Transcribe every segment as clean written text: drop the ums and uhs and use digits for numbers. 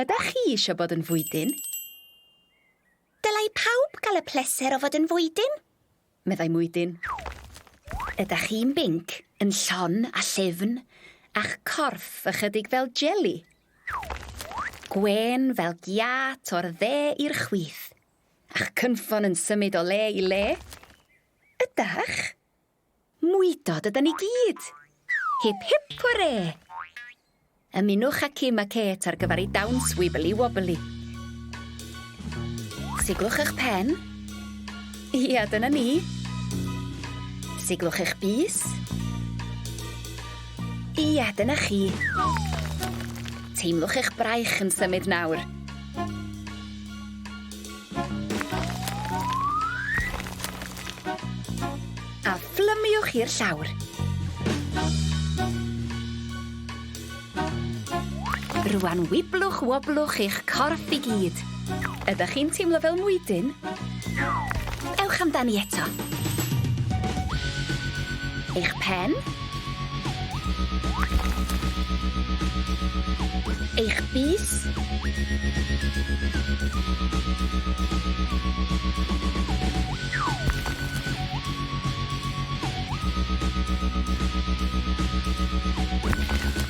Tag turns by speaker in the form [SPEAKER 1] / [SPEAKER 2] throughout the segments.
[SPEAKER 1] Ydych chi eisiau bod yn fwydyn?
[SPEAKER 2] Dylai pawb gael y pleser o fod yn fwydyn?
[SPEAKER 1] Meddai Mwydyn. Ydych chi'n binc yn llon a llyfn, a'ch corff ychydig fel jeli? Gwen fel giat o'r dde i'r chwith, a'ch cynffon yn symud o le i le? Ydych? Mwydod ydyn ni gyd. Hip hip hwre! Ymunwch â Cym a Kate ar gyfer ei dawns wibbly-wobbly. Siglwch eich pen. Ia, dyna ni. Siglwch eich bys. Ia, dyna chi. Teimlwch eich braich yn symud nawr. A phlymiwch i'r llawr. Rwan wiblwch-woblwch eich corff i gyd. Ydych chi'n teimlo fel Mwydyn? Ewch amdani eto. Eich pen. Eich bys.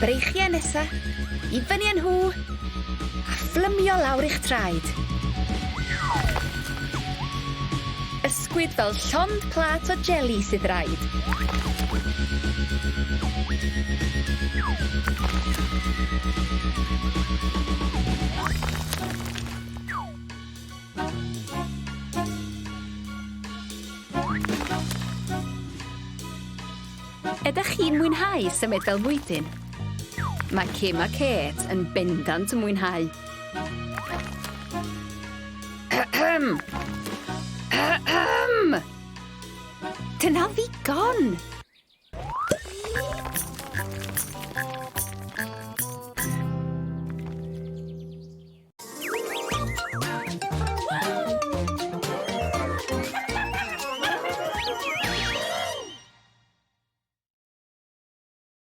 [SPEAKER 1] Breichiau nesa, i fyny yn nhw, a phlymio lawr i'ch traed. Ysgwyd fel llond plat o jeli sydd raid. Ydych chi'n mwynhau symud fel Mwydyn? Mae Cym a Kate yn bendant yn mwynhau. Dyna ddigon!